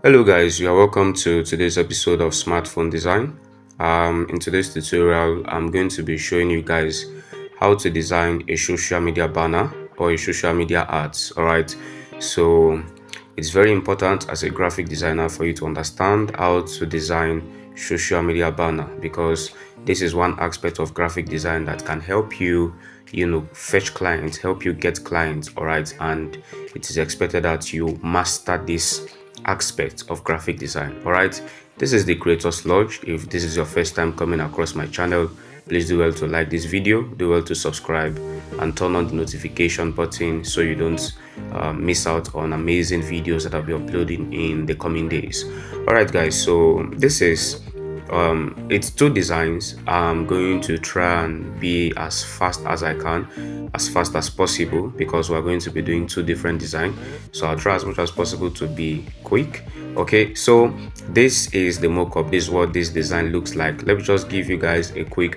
Hello guys, you are welcome to today's episode of Smartphone Design. In today's tutorial, I'm going to be showing you guys how to design a social media banner or a social media ads. Alright, so it's very important as a graphic designer for you to understand how to design social media banner, because this is one aspect of graphic design that can help you fetch clients, help you get clients. Alright, and it is expected that you master this aspect of graphic design. All right, this is the Creators Lodge. If this is your first time coming across my channel, please do well to like this video, do well to subscribe, and turn on the notification button so you don't miss out on amazing videos that I'll be uploading in the coming days. All right guys, so this is it's two designs. I'm going to try and be as fast as I can, as fast as possible, because we're going to be doing two different designs, so I'll try as much as possible to be quick. Okay, so this is the mock-up. This is what this design looks like. Let me just give you guys a quick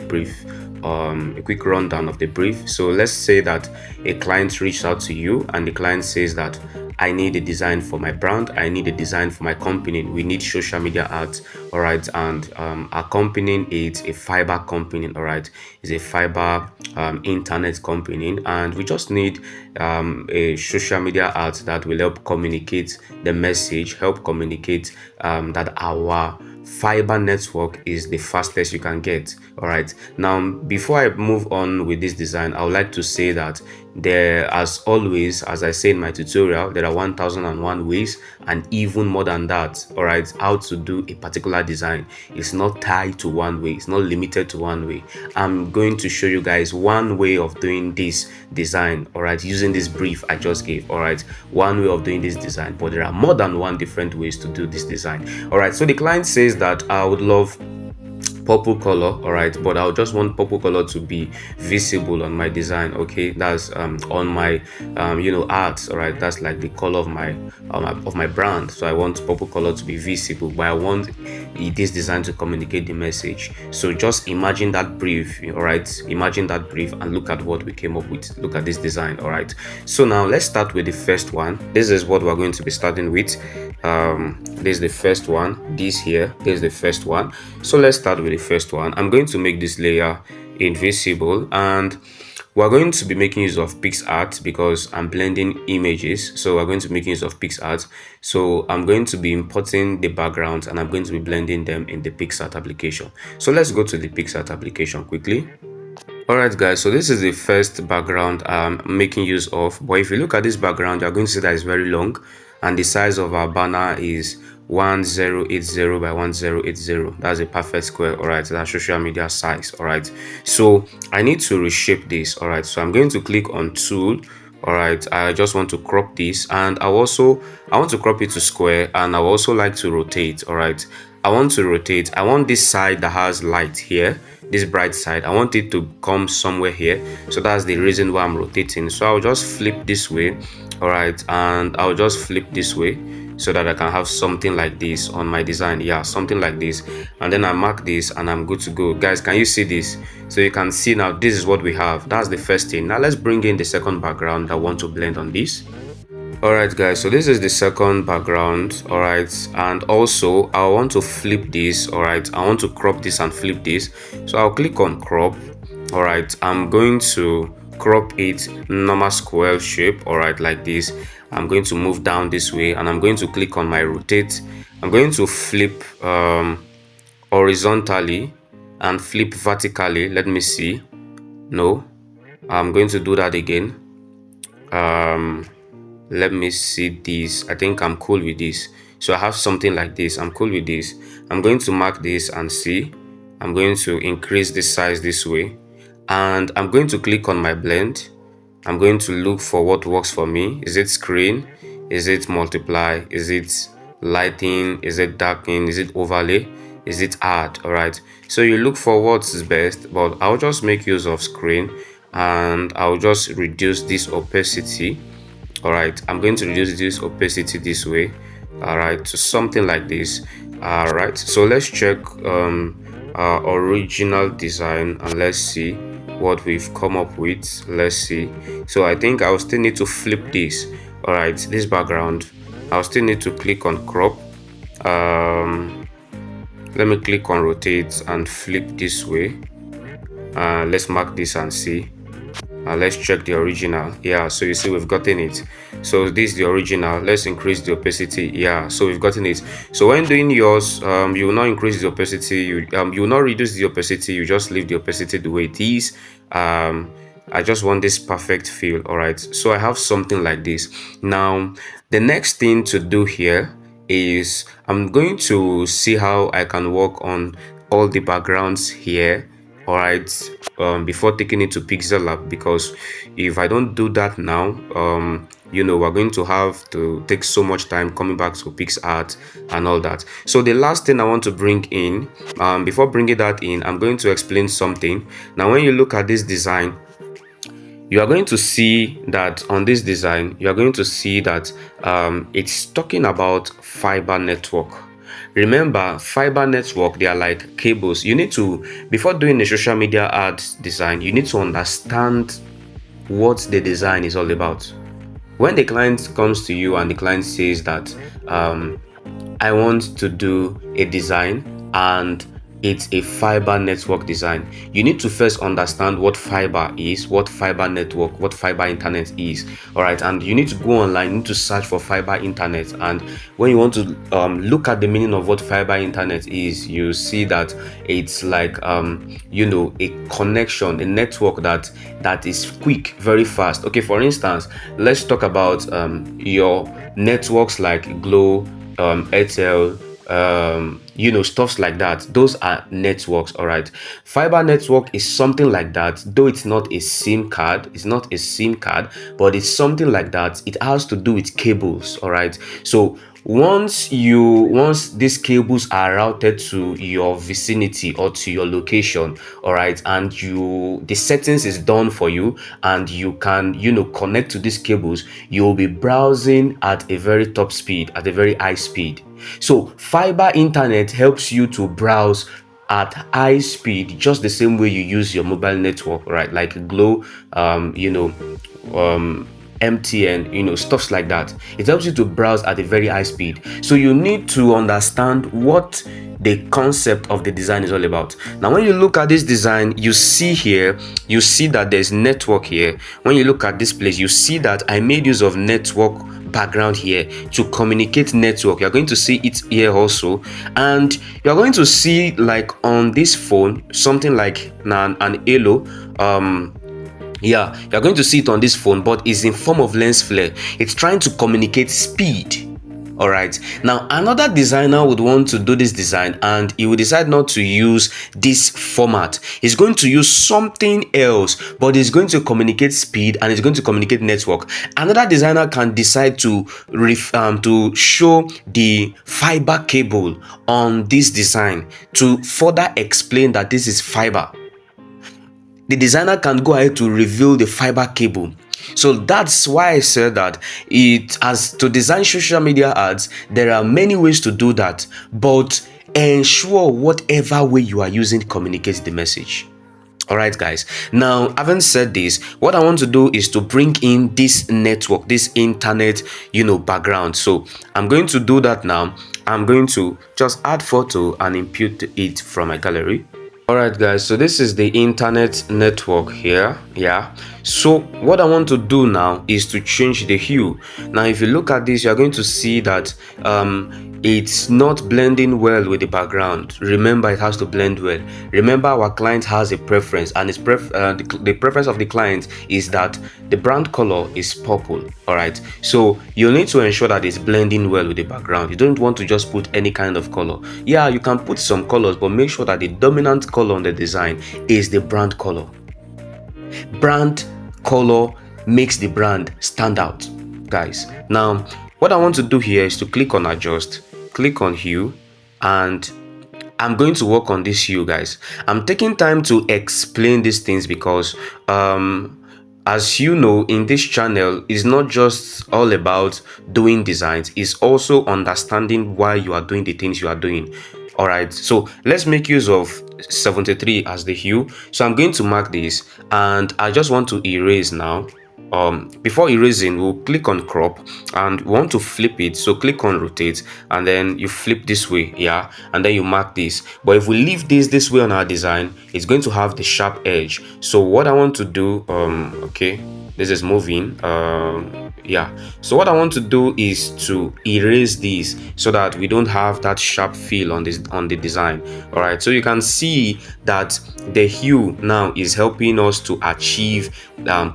rundown of the brief. So let's say that a client reached out to you and the client says that I need a design for my brand, I need a design for my company, we need social media ads. All right, and our company is a fiber company. All right, it's a fiber internet company, and we just need a social media ads that will help communicate the message, help communicate that our fiber network is the fastest you can get. All right, now before I move on with this design, I would like to say that there, as always, as I say in my tutorial, there are 1001 ways and even more than that. All right, how to do a particular design. It's not tied to one way, it's not limited to one way. I'm going to show you guys one way of doing this design. All right, using this brief I just gave. All right, one way of doing this design, but there are more than one different ways to do this design. All right, so the client says that I would love purple color. All right, but I'll just want purple color to be visible on my design. Okay, that's on my art. All right, that's like the color of my brand, so I want purple color to be visible, but I want this design to communicate the message. So just imagine that brief. All right, imagine that brief and look at what we came up with. Look at this design. All right, so now let's start with the first one. This is what we're going to be starting with. This is the first one. This here, this is the first one. So let's start with the first one. I'm going to make this layer invisible, and we're going to be making use of PICSART because I'm blending images. So we're going to be making use of PICSART. So I'm going to be importing the backgrounds and I'm going to be blending them in the PICSART application. So let's go to the PICSART application quickly. Alright guys, so this is the first background I'm making use of, but if you look at this background, you're going to see that it's very long, and the size of our banner is 1080 by 1080. That's a perfect square. All right, that's social media size. All right, so I need to reshape this. All right, so I'm going to click on tool. All right, I just want to crop this, and I want to crop it to square, and I also like to rotate. All right, I want to rotate. I want this side that has light here, this bright side, I want it to come somewhere here. So that's the reason why I'm rotating. So I'll just flip this way. All right, and I'll just flip this way so that I can have something like this on my design. Yeah, something like this, and then I mark this and I'm good to go. Guys, can you see this? So you can see now this is what we have. That's the first thing. Now let's bring in the second background I want to blend on this. Alright guys, so this is the second background. Alright, and also I want to flip this. Alright, I want to crop this and flip this. So I'll click on crop. Alright, I'm going to crop it normal square shape. Alright, like this. I'm going to move down this way and I'm going to click on my rotate. I'm going to flip horizontally and flip vertically. Let me see. No, I'm going to do that again. Let me see this. I think I'm cool with this. So I have something like this. I'm cool with this. I'm going to mark this and see. I'm going to increase the size this way, and I'm going to click on my blend. I'm going to look for what works for me. Is it screen? Is it multiply? Is it lighting? Is it darkening? Is it overlay? Is it add? All right, so you look for what's best, but I'll just make use of screen, and I'll just reduce this opacity. All right, I'm going to reduce this opacity this way, all right, to something like this. All right, so let's check our original design and let's see what we've come up with. Let's see. So I think I'll still need to flip this. All right, this background, I'll still need to click on crop. um let me click on rotate and flip this way. Let's mark this and see. Let's check the original. Yeah, so you see we've gotten it. So this is the original. Let's increase the opacity. Yeah, so we've gotten it. So when doing yours, you will not increase the opacity. You will not reduce the opacity. You just leave the opacity the way it is. I just want this perfect feel. All right, so I have something like this. Now the next thing to do here is I'm going to see how I can work on all the backgrounds here. All right, before taking it to Pixellab, because if I don't do that now, we're going to have to take so much time coming back to PixArt and all that. So the last thing I want to bring in, before bringing that in, I'm going to explain something. Now when you look at this design, you are going to see that on this design, you are going to see that it's talking about fiber network. Remember, fiber network, they are like cables. You need to, before doing a social media ad design, you need to understand what the design is all about. When the client comes to you and the client says that I want to do a design and it's a fiber network design, you need to first understand what fiber is, what fiber network, what fiber internet is. All right, and you need to go online, you need to search for fiber internet. And when you want to look at the meaning of what fiber internet is, you see that it's like a connection, a network that is quick, very fast. Okay, for instance, let's talk about your networks like Glow, Airtel, stuffs like that. Those are networks. All right, fiber network is something like that, though it's not a SIM card. It's not a SIM card, but it's something like that. It has to do with cables. All right, so once these cables are routed to your vicinity or to your location, all right, and the settings is done for you, and you can connect to these cables, you'll be browsing at a very top speed, at a very high speed. So fiber internet helps you to browse at high speed, just the same way you use your mobile network, right? Like Glow, MTN, stuffs like that. It helps you to browse at a very high speed. So you need to understand what the concept of the design is all about. Now when you look at this design, you see that there's network here. When you look at this place, you see that I made use of network background here to communicate network. You're going to see it here also, and you're going to see, like on this phone, something like an halo. You're going to see it on this phone, but it's in form of lens flare. It's trying to communicate speed. All right, now another designer would want to do this design and he will decide not to use this format. He's going to use something else, but he's going to communicate speed and he's going to communicate network. Another designer can decide to show the fiber cable on this design to further explain that this is fiber. The designer can go ahead to reveal the fiber cable. So that's why I said that as to design social media ads, there are many ways to do that, but ensure whatever way you are using communicates the message. All right, guys. Now, having said this, what I want to do is to bring in this network, this internet, background. So I'm going to do that now. I'm going to just add photo and impute it from my gallery. Alright guys, so this is the internet network here. So what I want to do now is to change the hue. Now if you look at this, you're going to see that it's not blending well with the background. Remember, it has to blend well. Remember, our client has a preference, and the preference of the client is that the brand color is purple. Alright, so you need to ensure that it's blending well with the background. You don't want to just put any kind of color. Yeah, you can put some colors, but make sure that the dominant color on the design is the brand color. Brand color makes the brand stand out, guys. Now what I want to do here is to click on adjust, click on hue, and I'm going to work on this hue, guys. I'm taking time to explain these things because as you know, in this channel, it's not just all about doing designs, it's also understanding why you are doing the things you are doing. All right, so let's make use of 73 as the hue. So I'm going to mark this and I just want to erase now. before erasing, we'll click on crop and we want to flip it. So click on rotate and then you flip this way, yeah, and then you mark this. But if we leave this way on our design, it's going to have the sharp edge. So what I want to do, okay, this is moving, yeah, so what I want to do is to erase these so that we don't have that sharp feel on the design. All right, so you can see that the hue now is helping us to achieve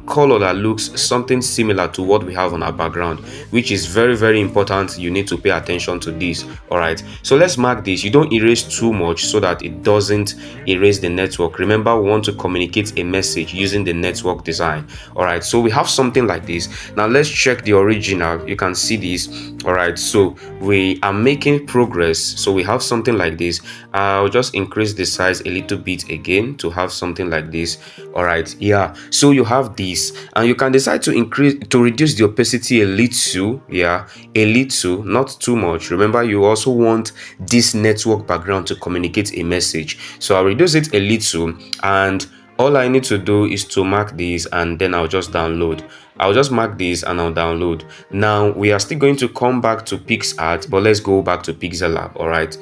color that looks something similar to what we have on our background, which is very important. You need to pay attention to this. All right, so let's mark this. You don't erase too much so that it doesn't erase the network. Remember, we want to communicate a message using the network design. All right, so we have something like this. Now let's check the original. You can see this. All right, so we are making progress. So we have something like this. I'll just increase the size a little bit again to have something like this. All right, yeah, so you have this and you can decide to reduce the opacity a little, yeah, a little, not too much. Remember, you also want this network background to communicate a message, so I'll reduce it a little, and all I need to do is to mark this and then I'll just download. I'll just mark this and I'll download. Now we are still going to come back to PixArt, but let's go back to Pixellab. All right,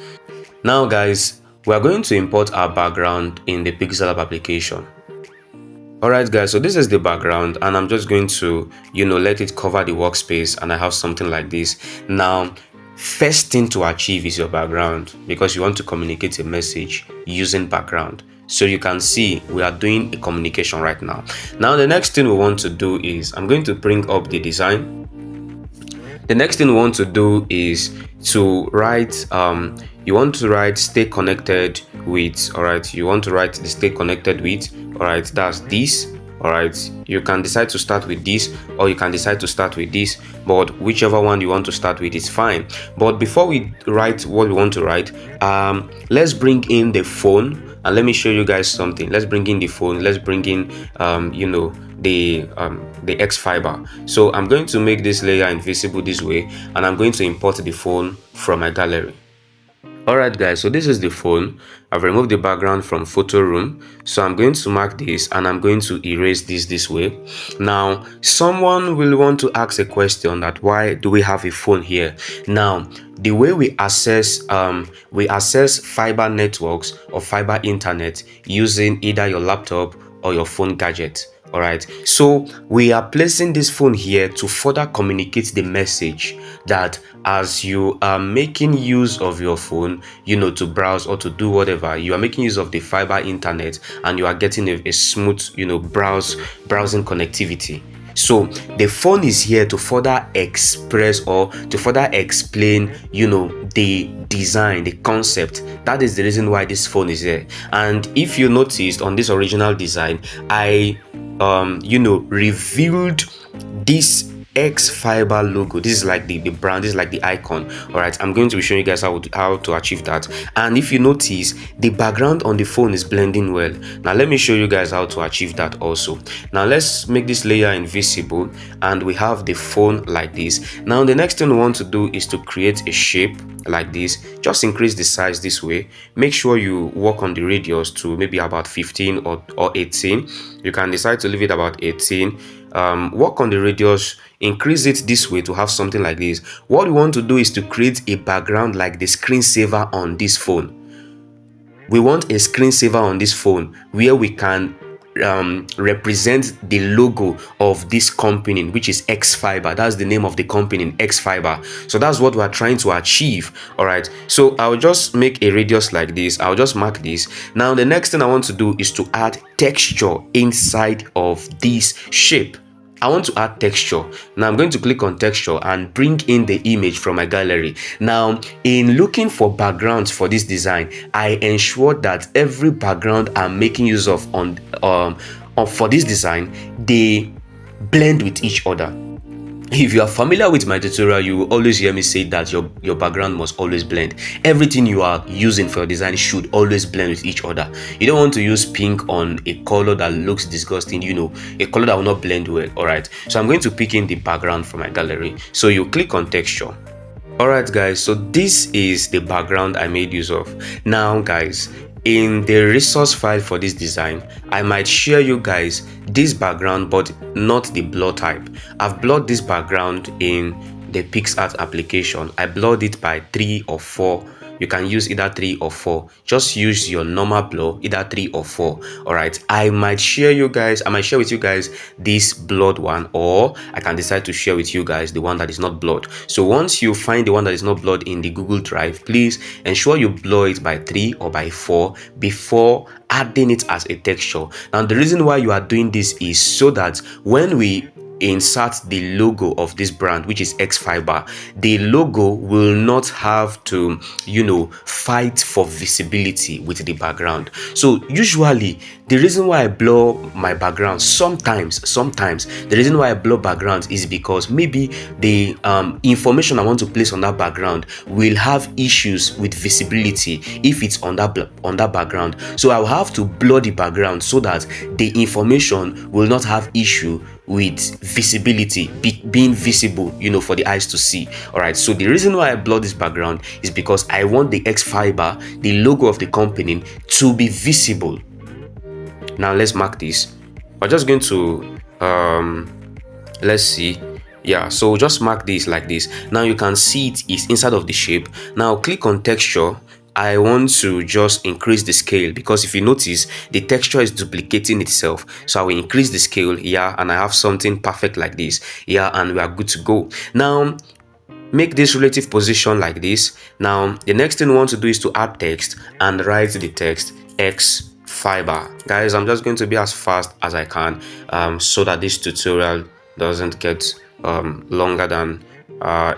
now guys, we are going to import our background in the Pixellab application. Alright guys, so this is the background and I'm just going to, let it cover the workspace, and I have something like this. Now, first thing to achieve is your background, because you want to communicate a message using background. So you can see we are doing a communication right now. Now the next thing we want to do is, I'm going to bring up the design. The next thing we want to do is to write, you want to write stay connected with. All right, you want to write the stay connected with. All right, that's this. All right, you can decide to start with this or you can decide to start with this, but whichever one you want to start with is fine. But before we write what we want to write, let's bring in the phone and let me show you guys something. Let's bring in the phone. Let's bring in the X fiber. So I'm going to make this layer invisible this way, and I'm going to import the phone from my gallery. Alright guys, so this is the phone. I've removed the background from photo room, so I'm going to mark this and I'm going to erase this way. Now someone will want to ask a question that why do we have a phone here? Now the way we access fiber networks or fiber internet using either your laptop or your phone gadget. All right, so we are placing this phone here to further communicate the message that as you are making use of your phone, to browse or to do whatever, you are making use of the fiber internet and you are getting a smooth, browsing connectivity. So the phone is here to further express or to further explain, the design, the concept. That is the reason why this phone is here. And if you noticed on this original design, I revealed this X fiber logo. This is like the brand, this is like the icon. All right, I'm going to be showing you guys how to achieve that. And if you notice, the background on the phone is blending well. Now let me show you guys how to achieve that also. Now let's make this layer invisible and we have the phone like this. Now the next thing we want to do is to create a shape like this. Just increase the size this way. Make sure you work on the radius to maybe about 15 or 18. You can decide to leave it about 18. Work on the radius, increase it this way to have something like this. What we want to do is to create a background like the screensaver on this phone. We want a screensaver on this phone where we can represent the logo of this company, which is X Fiber. That's the name of the company, X Fiber. So that's what we're trying to achieve. All right, so I'll just make a radius like this. I'll just mark this. Now the next thing I want to do is to add texture inside of this shape. I want to add texture. Now I'm going to click on texture and bring in the image from my gallery. Now in looking for backgrounds for this design, I ensure that every background I'm making use of for this design, they blend with each other. If you are familiar with my tutorial, you will always hear me say that your background must always blend. Everything you are using for your design should always blend with each other. You don't want to use pink on a color that looks disgusting, a color that will not blend well. All right, so I'm going to pick in the background from my gallery. So you click on texture. Alright guys, so this is the background I made use of. Now guys, in the resource file for this design, I might share you guys this background but not the blur type. I've blurred this background in the PICSART application. I blurred it by 3 or 4. You can use either 3 or 4. Just use your normal blur, either 3 or 4. All right, I might share with you guys this blurred one, or I can decide to share with you guys the one that is not blurred. So once you find the one that is not blurred in the Google Drive, please ensure you blur it by 3 or by 4 before adding it as a texture. Now the reason why you are doing this is so that when we insert the logo of this brand, which is X Fiber, the logo will not have to, fight for visibility with the background. So usually the reason why I blur my background sometimes the reason why I blur backgrounds is because maybe the information I want to place on that background will have issues with visibility if it's on that background. So I'll have to blur the background so that the information will not have issue with visibility, being visible, for the eyes to see. All right, so the reason why I blur this background is because I want the X Fiber, the logo of the company, to be visible. Now let's mark this. We're just going to let's see. Yeah, so just mark this like this. Now you can see it is inside of the shape. Now click on texture. I want to just increase the scale, because if you notice, the texture is duplicating itself. So I will increase the scale here, and I have something perfect like this. Yeah, and we are good to go. Now make this relative position like this. Now the next thing we want to do is to add text and write the text X Fiber. Guys, I'm just going to be as fast as I can so that this tutorial doesn't get longer than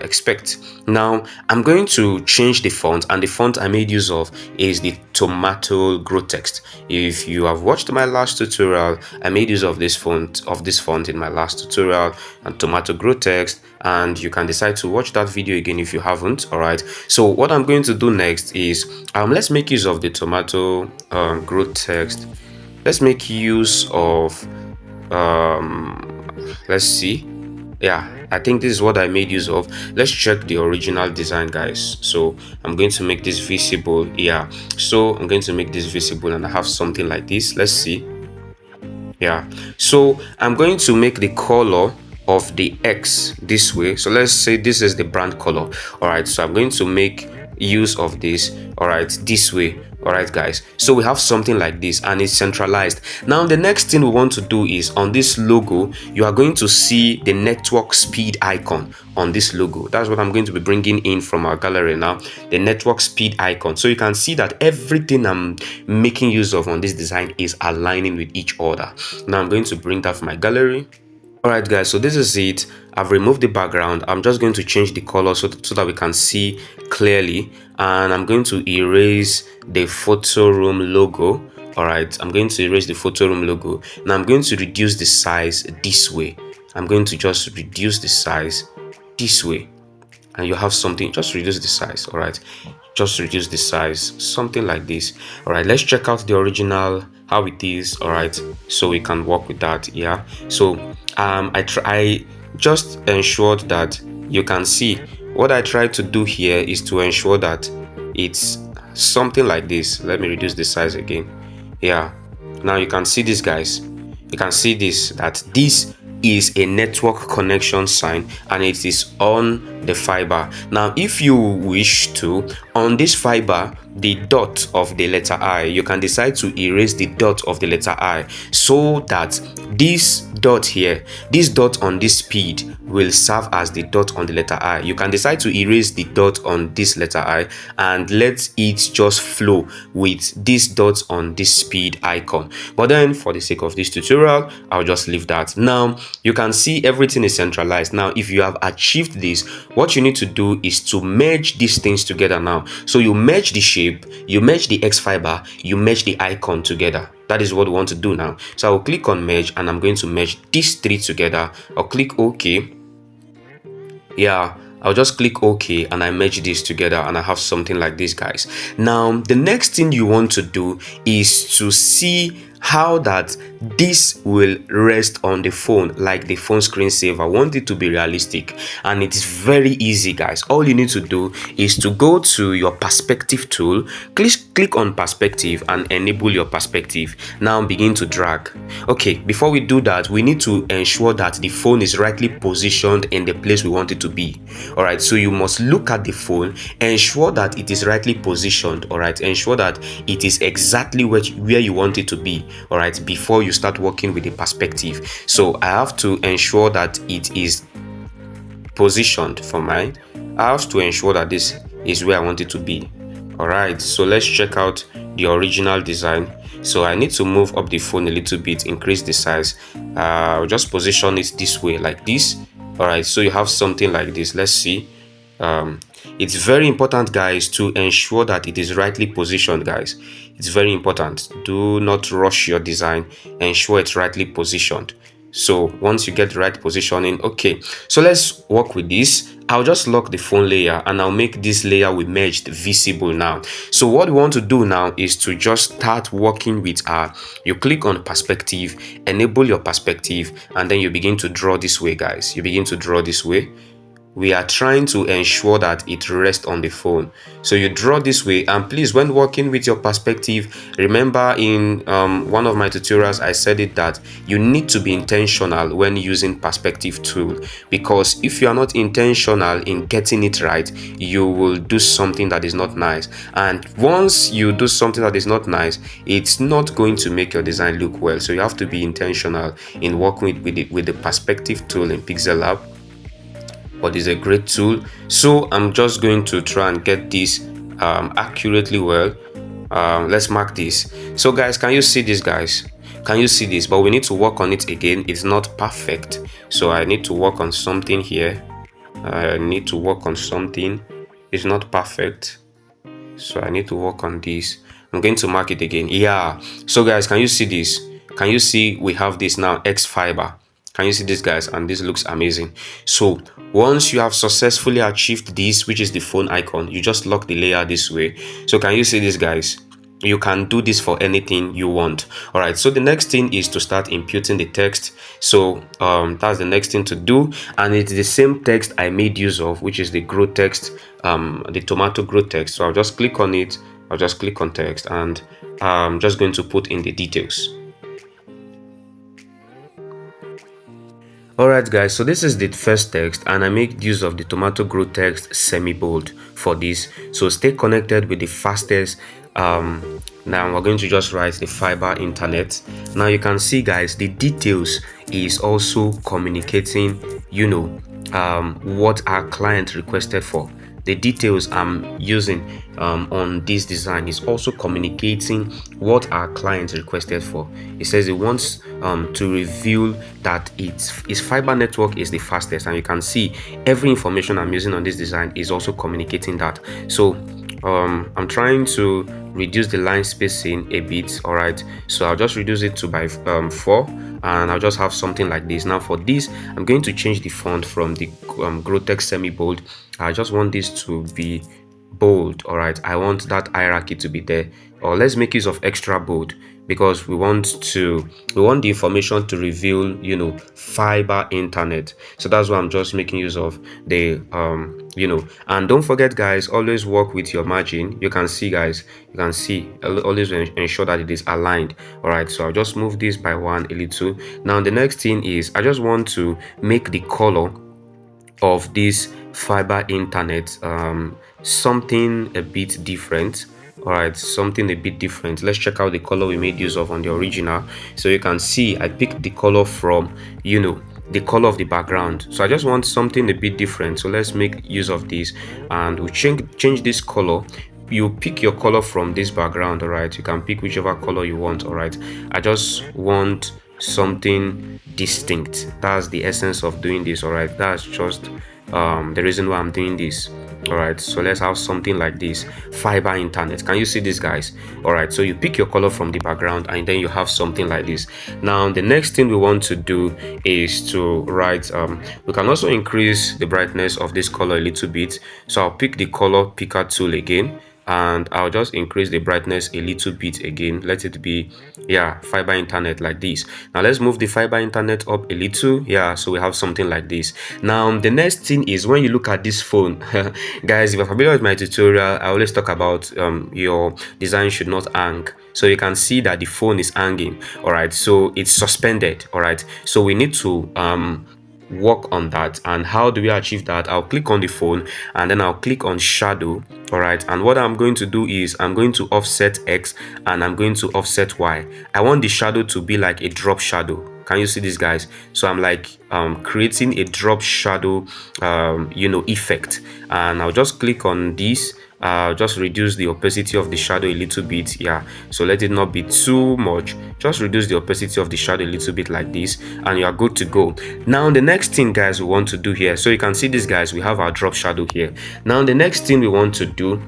expect. Now I'm going to change the font, and the font I made use of is the Tomato Grow Text. If you have watched my last tutorial, I made use of this font in my last tutorial, and Tomato Grow Text, and you can decide to watch that video again if you haven't. All right, so what I'm going to do next is let's make use of the Tomato Grow Text. Let's make use of let's see. Yeah, I think this is what I made use of. Let's check the original design, guys. So I'm going to make this visible. Yeah, so I'm going to make this visible, and I have something like this. Let's see. Yeah, so I'm going to make the color of the X this way. So let's say this is the brand color. All right, so I'm going to make use of this, all right, this way. All right, guys, so we have something like this, and it's centralized. Now the next thing we want to do is, on this logo, you are going to see the network speed icon on this logo. That's what I'm going to be bringing in from our gallery now, the network speed icon. So you can see that everything I'm making use of on this design is aligning with each other. Now I'm going to bring that from my gallery. Alright guys, so this is it. I've removed the background. I'm just going to change the color so that we can see clearly, and I'm going to erase the photo room logo. Alright, I'm going to erase the photo room logo. Now I'm going to reduce the size this way. I'm going to just reduce the size this way, and you have something. Just reduce the size. All right, just reduce the size, something like this. All right, let's check out the original, how it is. All right, so we can work with that. Yeah, so I just ensured that you can see. What I tried to do here is to ensure that it's something like this. Let me reduce the size again. Yeah, now you can see this, guys. You can see this, that this is a network connection sign, and it is on the fiber. Now if you wish to, on this fiber, the dot of the letter I, you can decide to erase the dot of the letter I, so that this dot here, this dot on this speed, will serve as the dot on the letter I. You can decide to erase the dot on this letter I and let it just flow with this dot on this speed icon. But then for the sake of this tutorial, I'll just leave that. Now you can see everything is centralized. Now if you have achieved this, what you need to do is to merge these things together now. So you merge the shape, you merge the X fiber, you merge the icon together. That is what we want to do now. So I'll click on merge, and I'm going to merge these three together. I'll click OK. Yeah, I'll just click OK, and I merge this together, and I have something like this, guys. Now the next thing you want to do is to see how that this will rest on the phone like the phone screensaver. I want it to be realistic, and it is very easy, guys. All you need to do is to go to your perspective tool, click on perspective and enable your perspective. Now begin to drag. Okay, before we do that, we need to ensure that the phone is rightly positioned in the place we want it to be. All right, so you must look at the phone, ensure that it is rightly positioned. All right, ensure that it is exactly where you want it to be. All right, before you start working with the perspective. So I have to ensure that it is positioned for mine. I have to ensure that this is where I want it to be. All right, so let's check out the original design. So I need to move up the phone a little bit, increase the size. I'll just position it this way, like this. All right, so you have something like this. Let's see. It's very important, guys, to ensure that it is rightly positioned, guys. It's very important. Do not rush your design. Ensure it's rightly positioned. So once you get the right positioning, okay, so let's work with this. I'll just lock the phone layer and I'll make this layer we merged visible now. So what we want to do now is to just start working with you click on perspective, enable your perspective, and then you begin to draw this way, guys. You begin to draw this way. We are trying to ensure that it rests on the phone. So you draw this way, and please, when working with your perspective, remember in one of my tutorials I said it that you need to be intentional when using perspective tool, because if you are not intentional in getting it right, you will do something that is not nice, and once you do something that is not nice, it's not going to make your design look well. So you have to be intentional in working with the perspective tool in Pixellab. But it's a great tool. So I'm just going to try and get this accurately well. Let's mark this. So guys, can you see this, guys? Can you see this? But we need to work on it again. It's not perfect, so I need to work on something here. I need to work on something. It's not perfect, so I need to work on this. I'm going to mark it again. Yeah, so guys, can you see this? Can you see we have this now, X fiber? Can you see this, guys? And this looks amazing. So once you have successfully achieved this, which is the phone icon, you just lock the layer this way. So can you see this, guys? You can do this for anything you want. All right, so the next thing is to start imputing the text. So that's the next thing to do, and it's the same text I made use of, which is the grow text, the tomato grow text. So I'll just click on it. I'll just click on text, and I'm just going to put in the details. Alright guys, so this is the first text, and I make use of the tomato grow text semi-bold for this. So stay connected with the fastest. Now we're going to just write the fiber internet. Now you can see, guys, the details is also communicating, what our client requested for. The details I'm using on this design is also communicating what our client requested for. It says it wants to reveal that its fiber network is the fastest, and you can see every information I'm using on this design is also communicating that. So I'm trying to reduce the line spacing a bit. All right, so I'll just reduce it to by 4, and I'll just have something like this. Now for this, I'm going to change the font from the grow text semi-bold. I just want this to be bold. All right, I want that hierarchy to be there, or let's make use of extra bold, because we want the information to reveal fiber internet. So that's why I'm just making use of the and don't forget, guys, always work with your margin. You can see, guys, always ensure that it is aligned. All right, so I'll just move this by 1 a little. Now the next thing is I just want to make the color of this fiber internet something a bit different. All right, something a bit different. Let's check out the color we made use of on the original. So you can see I picked the color from the color of the background. So I just want something a bit different, so let's make use of this, and we'll change this color. You pick your color from this background. All right, you can pick whichever color you want. All right, I just want something distinct. That's the essence of doing this. All right, that's just the reason why I'm doing this. All right, so let's have something like this, fiber internet. Can you see this, guys? All right, so you pick your color from the background, and then you have something like this. Now the next thing we want to do is to write we can also increase the brightness of this color a little bit. So I'll pick the color picker tool again, and I'll just increase the brightness a little bit again. Let it be, yeah, fiber internet like this. Now let's move the fiber internet up a little. Yeah, so we have something like this. Now the next thing is when you look at this phone, guys, if you're familiar with my tutorial, I always talk about your design should not hang. So you can see that the phone is hanging. All right, so it's suspended. All right, so we need to work on that. And how do we achieve that? I'll click on the phone and then I'll click on shadow. All right, and what I'm going to do is I'm going to offset X and I'm going to offset Y. I want the shadow to be like a drop shadow. Can you see this, guys? So I'm like creating a drop shadow effect, and I'll just click on this. Just reduce the opacity of the shadow a little bit. Yeah, so let it not be too much. Just reduce the opacity of the shadow a little bit like this, and you are good to go. Now the next thing, guys, we want to do here, so you can see this, guys, we have our drop shadow here. Now the next thing we want to do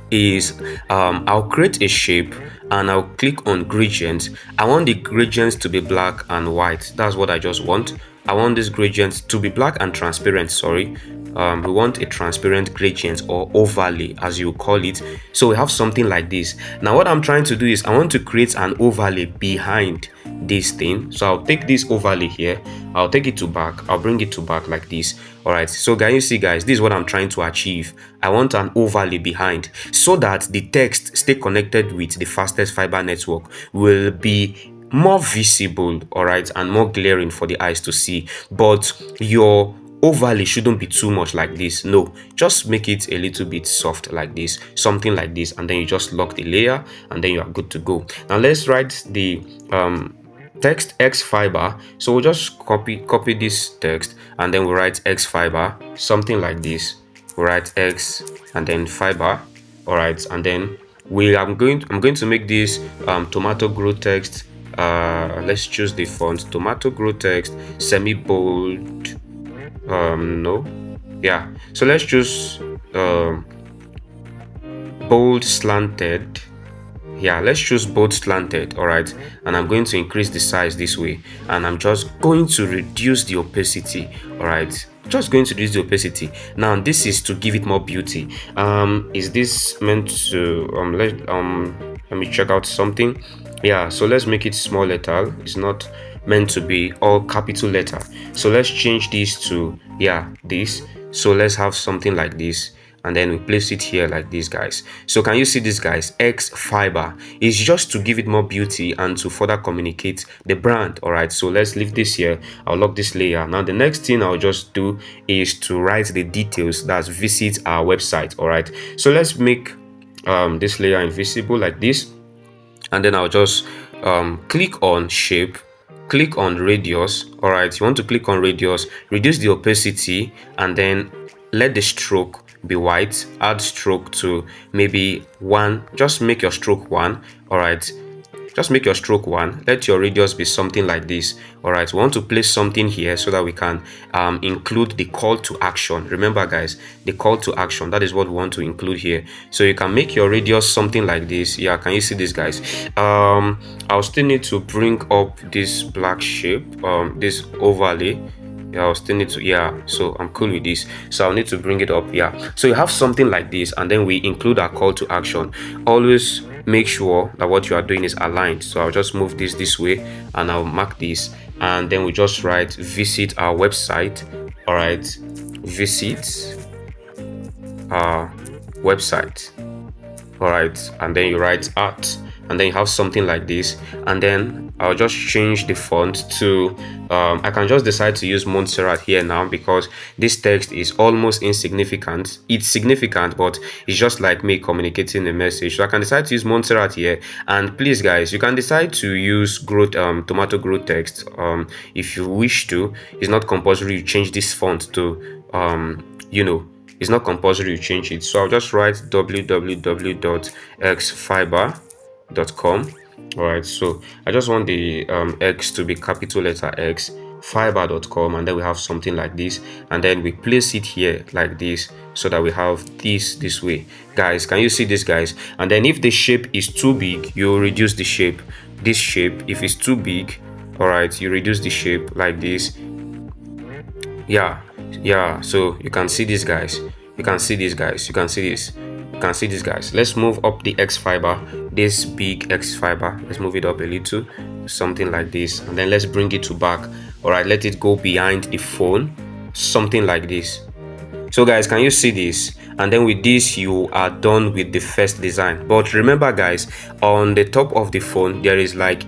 is I'll create a shape and I'll click on gradients. I want the gradients to be black and white. That's what I just want. I want this gradient to be black and transparent. Sorry, we want a transparent gradient or overlay, as you call it. So we have something like this. Now what I'm trying to do is I want to create an overlay behind this thing. So I'll take this overlay here, I'll take it to back, I'll bring it to back like this. All right, so can you see, guys, this is what I'm trying to achieve. I want an overlay behind so that the text stay connected with the fastest fiber network will be more visible, all right, and more glaring for the eyes to see. But your overlay shouldn't be too much like this. No, just make it a little bit soft like this, something like this, and then you just lock the layer and then you are good to go. Now let's write the text X fiber. So we'll just copy this text and then we'll write X fiber, something like this. We'll write X and then fiber. All right, and then I'm going to make this tomato grow text. Let's choose the font tomato grow text semi bold. No, yeah, so let's choose bold slanted. Yeah, let's choose bold slanted. All right, and I'm going to increase the size this way, and I'm just going to reduce the opacity. All right, just going to reduce the opacity. Now this is to give it more beauty. Is this meant to let me check out something. Yeah, so let's make it small letter. It's not meant to be all capital letter, so let's change this to, yeah, this. So let's have something like this, and then we place it here like this, guys. So can you see this, guys? X fiber is just to give it more beauty and to further communicate the brand. All right, so let's leave this here. I'll lock this layer. Now the next thing I'll just do is to write the details, that's visit our website. All right, so let's make this layer invisible like this, and then I'll just click on shape, click on radius. All right, you want to click on radius, reduce the opacity, and then let the stroke be white. Add stroke to maybe 1. Just make your stroke 1. All right, just make your stroke 1. Let your radius be something like this. All right, we want to place something here so that we can include the call to action. Remember, guys, the call to action, that is what we want to include here. So you can make your radius something like this. Yeah, can you see this, guys? I'll still need to bring up this black shape, this overlay. Yeah, I'll still need to, yeah, so I'm cool with this, so I'll need to bring it up. Yeah, so you have something like this, and then we include our call to action. Always make sure that what you are doing is aligned. So I'll just move this way, and I'll mark this, and then we just write visit our website. All right, visit our website. All right, and then you write art, and then you have something like this, and then I'll just change the font to I can just decide to use Montserrat here now because this text is almost insignificant. It's significant, but it's just like me communicating the message. So I can decide to use Montserrat here, and please, guys, you can decide to use growth tomato growth text if you wish to. It's not compulsory you change this font to it's not compulsory you change it. So I'll just write www.xfiber.com. All right, so I just want the X to be capital letter X, fiber.com, and then we have something like this, and then we place it here like this so that we have this way. Guys, can you see this, guys? And then if the shape is too big, you reduce the shape. This shape, if it's too big, all right, you reduce the shape like this. Yeah, so you can see this, guys. You can see this, guys. You can see this. You can see this, guys. Let's move up the X fiber, this big X fiber. Let's move it up a little, something like this, and then let's bring it to back. All right, let it go behind the phone, something like this. So guys, can you see this? And then with this, you are done with the first design. But remember guys, on the top of the phone there is like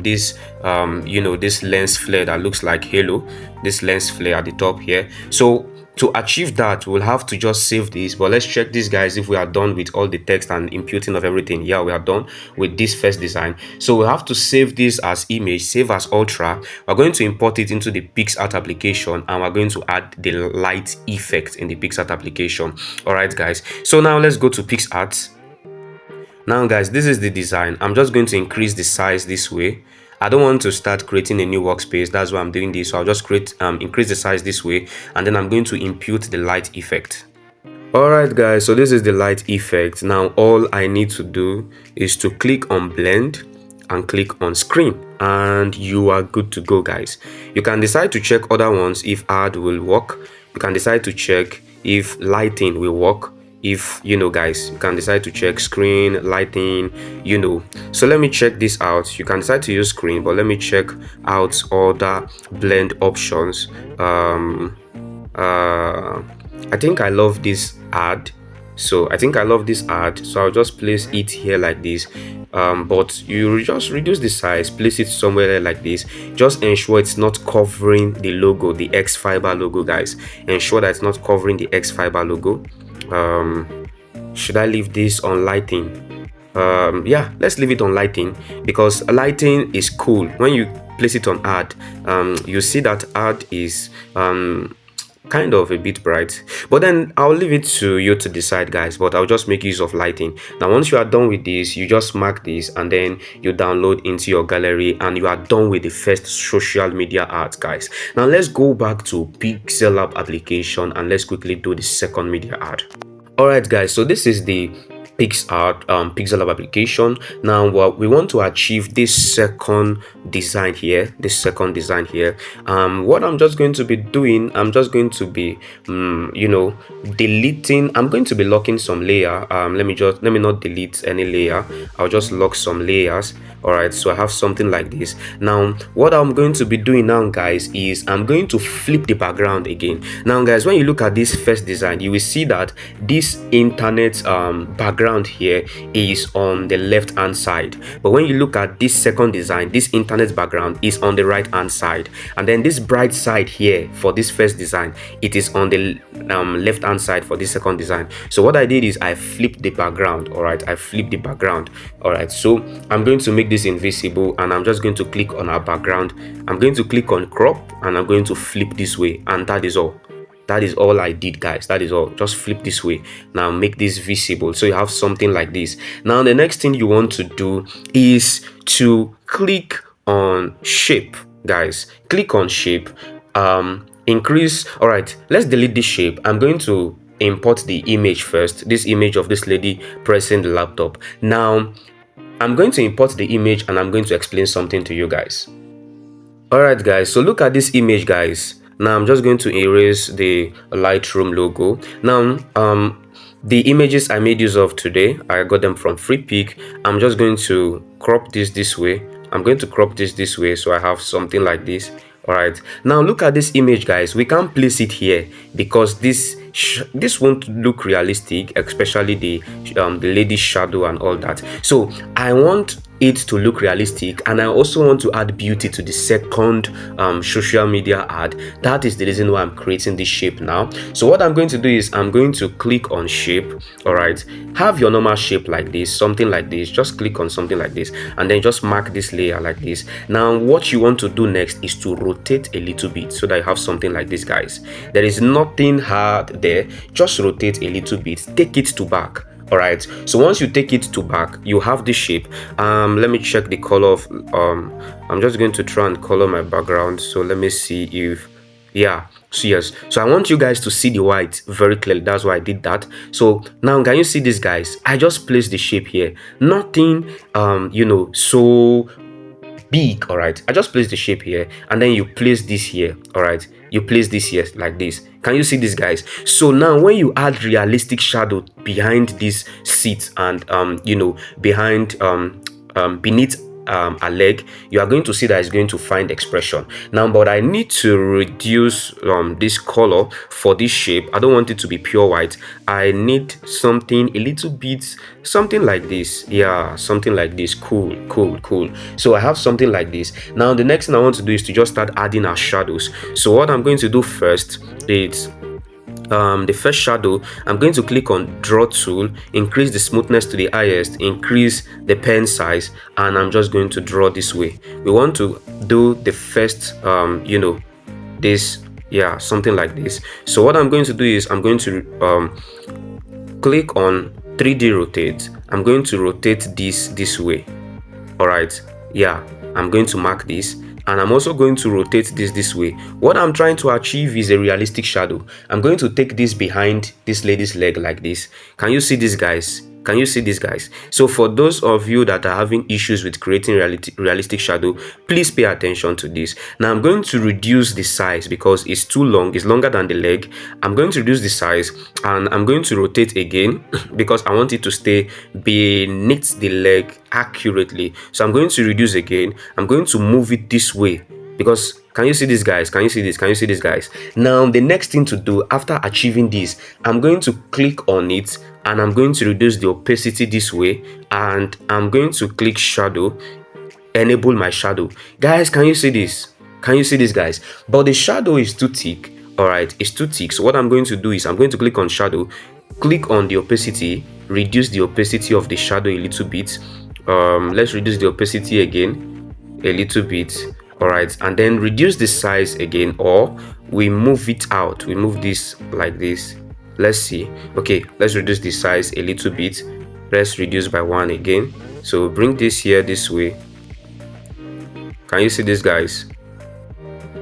this this lens flare that looks like halo, this lens flare at the top here. So to achieve that, we'll have to just save this. But let's check this, guys, if we are done with all the text and imputing of everything. Yeah, we are done with this first design. So we have to save this as image, save as ultra. We're going to import it into the PICSART application, and we're going to add the light effect in the PICSART application. All right guys, so now let's go to PICSART. Now guys, this is the design. I'm just going to increase the size this way. I don't want to start creating a new workspace, that's why I'm doing this. So I'll just increase the size this way, and then I'm going to impute the light effect. Alright guys, so this is the light effect. Now all I need to do is to click on blend and click on screen, and you are good to go, guys. You can decide to check other ones if add will work. You can decide to check if lighting will work. If guys, you can decide to check screen, lighting, so let me check this out. You can decide to use screen, but let me check out other blend options. I think I love this add, so I'll just place it here like this. But you just reduce the size, place it somewhere like this. Just ensure it's not covering the logo, the X fiber logo, guys. Ensure that it's not covering the X fiber logo. Should I leave this on lighting? Yeah, let's leave it on lighting, because lighting is cool. When you place it on add, you see that add is kind of a bit bright, but then I'll leave it to you to decide, guys. But I'll just make use of lighting. Now once you are done with this, you just mark this and then you download into your gallery, and you are done with the first social media art, guys. Now let's go back to Pixellab application and let's quickly do the second media art. Alright guys, so this is the Pixellab application. Now what we want to achieve this second design here, what I'm just going to be doing, I'm just going to be deleting. I'm going to be locking some layer. Let me not delete any layer. I'll just lock some layers. All right, so I have something like this. Now what I'm going to be doing now, guys, is I'm going to flip the background again. Now guys, when you look at this first design, you will see that this internet background here is on the left hand side, but when you look at this second design, this internet background is on the right hand side, and then this bright side here for this first design, it is on the left hand side for this second design. So what I did is I flipped the background. All right, I flipped the background. All right, so I'm going to make this invisible, and I'm just going to click on our background. I'm going to click on crop, and I'm going to flip this way, and that is all. That is all I did, guys. That is all. Just flip this way. Now make this visible, so you have something like this. Now the next thing you want to do is to click on shape, guys. Click on shape. Increase. All right, let's delete this shape. I'm going to import the image first, this image of this lady pressing the laptop. Now I'm going to import the image, and I'm going to explain something to you guys. All right guys, so look at this image, guys. Now I'm just going to erase the Lightroom logo. Now the images I made use of today, I got them from FreePic. I'm just going to crop this way. I'm going to crop this way, so I have something like this. All right, now look at this image, guys. We can't place it here because this won't look realistic, especially the lady's shadow and all that. So I want it to look realistic, and I also want to add beauty to the second social media ad. That is the reason why I'm creating this shape now. So what I'm going to do is I'm going to click on shape. All right, have your normal shape like this, something like this. Just click on something like this, and then just mark this layer like this. Now what you want to do next is to rotate a little bit so that you have something like this, guys. There is nothing hard there. Just rotate a little bit, take it to back. All right, so once you take it to back, you have this shape. Let me check the color of I'm just going to try and color my background. So let me see if, yeah, so yes, so I want you guys to see the white very clearly. That's why I did that. So now can you see this, guys? I just placed the shape here, nothing so big. All right, I just place the shape here, and then you place this here. All right, you place this here like this. Can you see this, guys? So now when you add realistic shadow behind this seat and behind beneath a leg, you are going to see that it's going to find expression now. But I need to reduce this color for this shape. I don't want it to be pure white. I need something a little bit, something like this. Yeah, something like this. Cool. So I have something like this. Now the next thing I want to do is to just start adding our shadows. So what I'm going to do first is the first shadow, I'm going to click on draw tool, increase the smoothness to the highest, increase the pen size, and I'm just going to draw this way. We want to do the first this, yeah, something like this. So what I'm going to do is I'm going to click on 3D rotate. I'm going to rotate this way. All right, yeah, I'm going to mark this, and I'm also going to rotate this way. What I'm trying to achieve is a realistic shadow. I'm going to take this behind this lady's leg like this. Can you see this, guys? Can you see this, guys? So for those of you that are having issues with creating realistic shadow, please pay attention to this. Now I'm going to reduce the size because it's too long. It's longer than the leg. I'm going to reduce the size, and I'm going to rotate again because I want it to stay beneath the leg accurately. So I'm going to reduce again. I'm going to move it this way because can you see this, guys? Can you see this? Can you see this, guys? Now the next thing to do after achieving this, I'm going to click on it and I'm going to reduce the opacity this way, and I'm going to click shadow, enable my shadow. Guys, can you see this? Can you see this, guys? But the shadow is too thick. All right, it's too thick. So what I'm going to do is I'm going to click on shadow, click on the opacity, reduce the opacity of the shadow a little bit. Let's reduce the opacity again a little bit. All right, and then reduce the size again, or we move it out. We move this like this. Let's see. Okay, let's reduce the size a little bit. Let's reduce by 1 again. So bring this here this way. Can you see this, guys?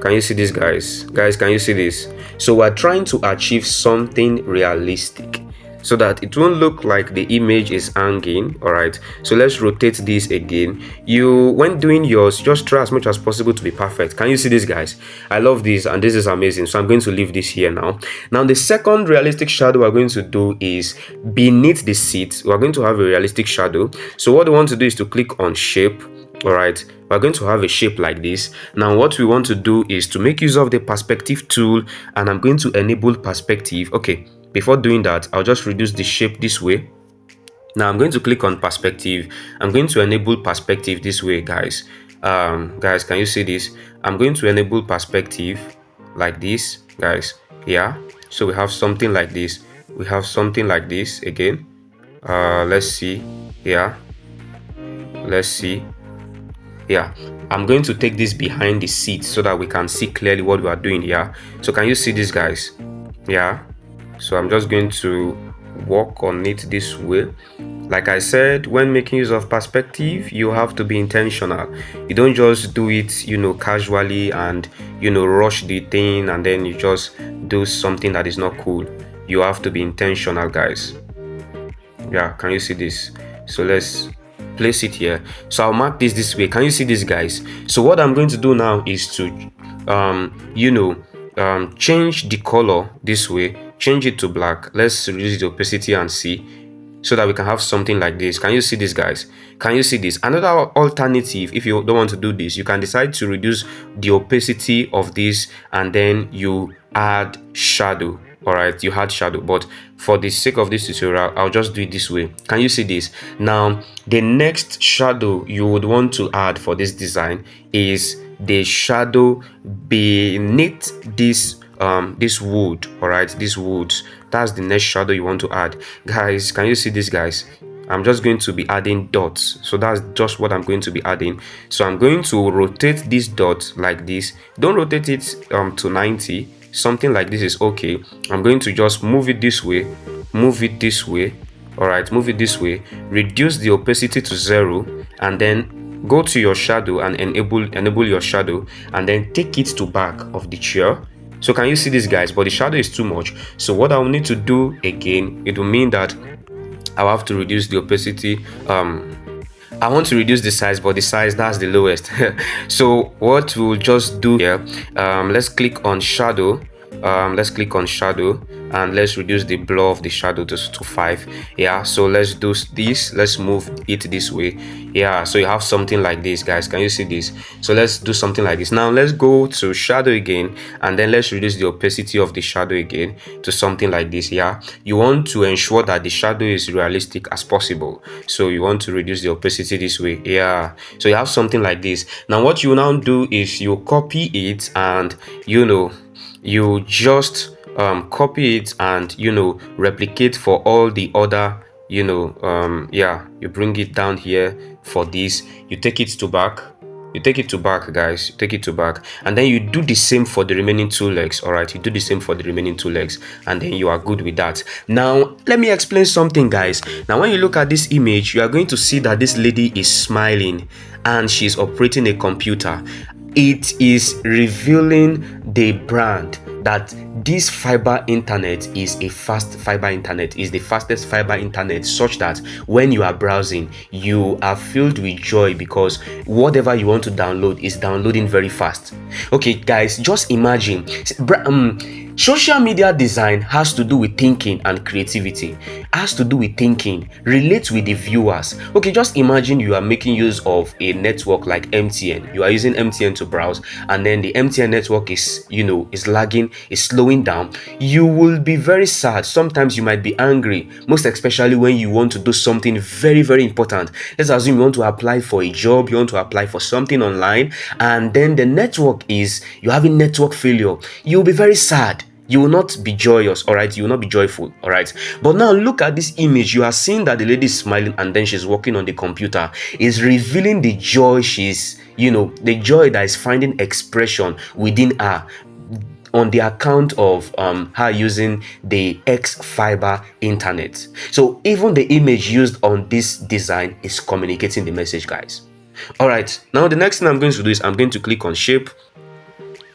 Can you see this, guys? Guys, can you see this? So we're trying to achieve something realistic so that it won't look like the image is hanging. All right, so let's rotate this again. When doing yours, just try as much as possible to be perfect. Can you see this, guys? I love this, and this is amazing. So I'm going to leave this here now. Now the second realistic shadow we're going to do is beneath the seat. We're going to have a realistic shadow. So what we want to do is to click on shape. All right, we're going to have a shape like this. Now what we want to do is to make use of the perspective tool, and I'm going to enable perspective. Okay, before doing that, I'll just reduce the shape this way. Now I'm going to click on perspective. I'm going to enable perspective this way, guys. Guys, can you see this? I'm going to enable perspective like this, guys. Yeah, so we have something like this. We have something like this again. Let's see. Yeah, let's see. Yeah, I'm going to take this behind the seat so that we can see clearly what we are doing here. So can you see this, guys? Yeah, so I'm just going to work on it this way. Like I said, when making use of perspective, you have to be intentional. You don't just do it casually and rush the thing and then you just do something that is not cool. You have to be intentional, guys. Yeah, can you see this? So let's place it here. So I'll mark this way. Can you see this, guys? So what I'm going to do now is to change the color this way, change it to black. Let's reduce the opacity and see, so that we can have something like this. Can you see this, guys? Can you see this? Another alternative, if you don't want to do this, you can decide to reduce the opacity of this and then you add shadow. All right, you had shadow, but for the sake of this tutorial, I'll just do it this way. Can you see this? Now the next shadow you would want to add for this design is the shadow beneath this wood. All right, this wood, that's the next shadow you want to add. Guys, can you see this, guys? I'm just going to be adding dots. So that's just what I'm going to be adding. So I'm going to rotate this dot like this. Don't rotate it to 90. Something like this is okay. I'm going to just move it this way, move it this way. All right, move it this way, reduce the opacity to 0, and then go to your shadow and enable your shadow, and then take it to back of the chair. So can you see this, guys? But the shadow is too much. So what I'll need to do again, it will mean that I'll have to reduce the opacity. I want to reduce the size, but the size, that's the lowest. So what we'll just do here, let's click on shadow. Let's click on shadow, and let's reduce the blur of the shadow to 5. Yeah, so let's do this. Let's move it this way. Yeah, so you have something like this, guys. Can you see this? So let's do something like this. Now let's go to shadow again, and then let's reduce the opacity of the shadow again to something like this. Yeah, you want to ensure that the shadow is realistic as possible, so you want to reduce the opacity this way. Yeah, so you have something like this. Now what you now do is you copy it, and you just copy it, and replicate for all the other, yeah, you bring it down here for this. You take it to back. You take it to back, guys. You take it to back, and then you do the same for the remaining 2 legs. All right, you do the same for the remaining 2 legs, and then you are good with that. Now let me explain something, guys. Now when you look at this image, you are going to see that this lady is smiling and she's operating a computer. It is revealing the brand that this fiber internet is a fast fiber internet, is the fastest fiber internet, such that when you are browsing, you are filled with joy because whatever you want to download is downloading very fast. Okay, guys, just imagine. Social media design has to do with thinking and creativity, has to do with thinking, relate with the viewers. Okay, just imagine you are making use of a network like MTN. You are using MTN to browse, and then the MTN network is lagging, is slowing down. You will be very sad. Sometimes you might be angry, most especially when you want to do something very, very important. Let's assume you want to apply for a job, you want to apply for something online, and then the network you're having network failure. You'll be very sad. You will not be joyous, all right? You will not be joyful, all right? But now look at this image. You are seeing that the lady is smiling, and then she's working on the computer. It's revealing the joy the joy that is finding expression within her on the account of her using the X fiber internet. So even the image used on this design is communicating the message, guys. All right, now the next thing I'm going to do is I'm going to click on shape.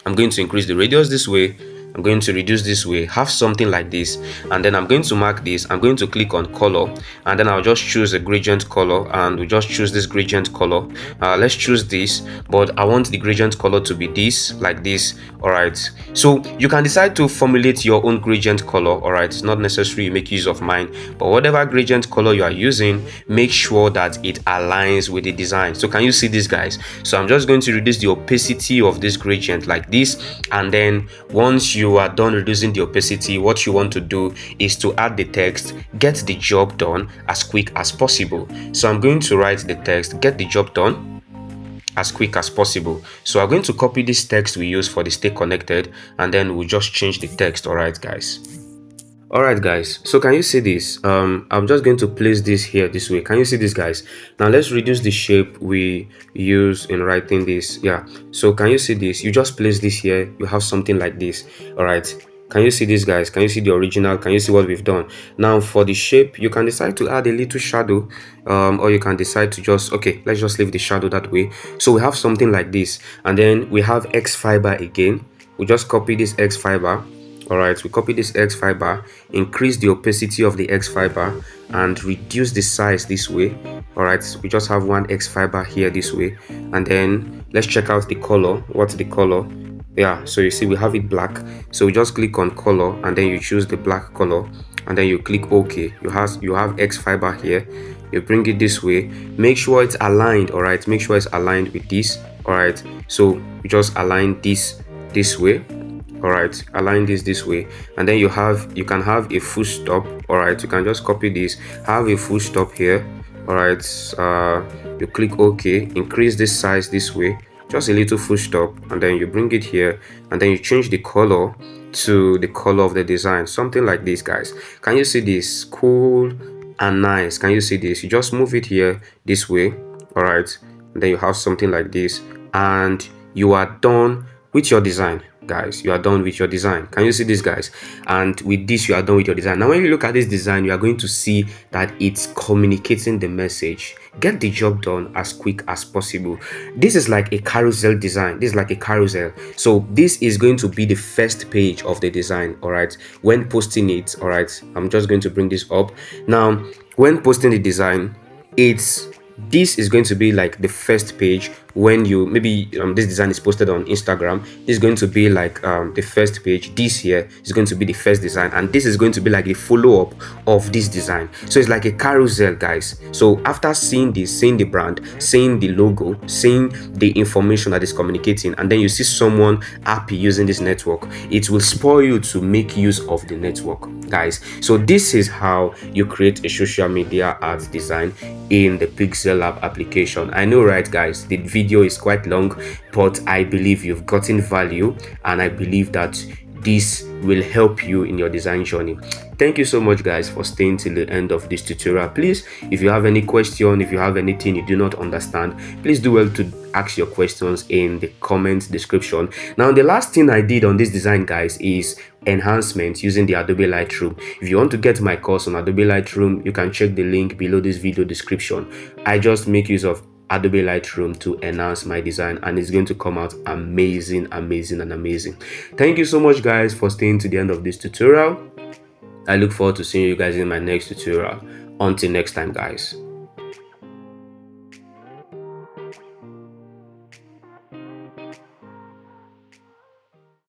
I'm going to increase the radius this way. I'm going to reduce this way, have something like this, and then I'm going to mark this. I'm going to click on color, and then I'll just choose a gradient color, and we just choose this gradient color. Let's choose this, but I want the gradient color to be this, like this. All right, so you can decide to formulate your own gradient color. All right, it's not necessary you make use of mine, but whatever gradient color you are using, make sure that it aligns with the design. So can you see this, guys? So I'm just going to reduce the opacity of this gradient like this, and then once you are done reducing the opacity, what you want to do is to add the text, get the job done as quick as possible. So I'm going to write the text, get the job done as quick as possible. So I'm going to copy this text we use for the stay connected, and then we'll just change the text. All right, guys. All right, guys, so can you see this? I'm just going to place this here this way. Can you see this, guys? Now let's reduce the shape we use in writing this. Yeah, so can you see this? You just place this here, you have something like this. All right, can you see this, guys? Can you see the original? Can you see what we've done? Now for the shape, you can decide to add a little shadow, or you can decide to just, okay, let's just leave the shadow that way. So we have something like this, and then we have X fiber again. We just copy this X fiber. All right, we copy this X fiber, increase the opacity of the X fiber, and reduce the size this way. All right, we just have one X fiber here this way, and then let's check out the color. What's the color? Yeah, so you see we have it black. So we just click on color, and then you choose the black color, and then you click OK. You have X fiber here. You bring it this way. Make sure it's aligned. All right, make sure it's aligned with this. All right, so we just align this way. All right, align this way, and then you can have a full stop. All right, you can just copy this, have a full stop here. All right, you click OK, increase this size this way, just a little full stop, and then you bring it here, and then you change the color to the color of the design, something like this, guys. Can you see this? Cool and nice. Can you see this? You just move it here this way. All right, and then you have something like this, and you are done with your design, guys. You are done with your design. Can you see this, guys? And with this, you are done with your design. Now when you look at this design, you are going to see that it's communicating the message. Get the job done as quick as possible. This is like a carousel design. This is like a carousel. So this is going to be the first page of the design. All right, when posting it. All right, I'm just going to bring this up now. When posting the design, it's this is going to be like the first page when you maybe this design is posted on Instagram. This is going to be like the first page. This here is going to be the first design, and this is going to be like a follow-up of this design. So it's like a carousel, guys. So after seeing this, seeing the brand, seeing the logo, seeing the information that is communicating, and then you see someone happy using this network, it will spur you to make use of the network, guys. So this is how you create a social media ads design in the Pixellab application. I know, right, guys, the video is quite long, but I believe you've gotten value, and I believe that this will help you in your design journey. Thank you so much, guys, for staying till the end of this tutorial. Please, if you have any question, if you have anything you do not understand, please do well to ask your questions in the comment description. Now, the last thing I did on this design, guys, is enhancement using the Adobe Lightroom. If you want to get my course on Adobe Lightroom, you can check the link below this video description. I just make use of Adobe Lightroom to enhance my design, and it's going to come out amazing, amazing, and amazing. Thank you so much, guys, for staying to the end of this tutorial. I look forward to seeing you guys in my next tutorial. Until next time, guys.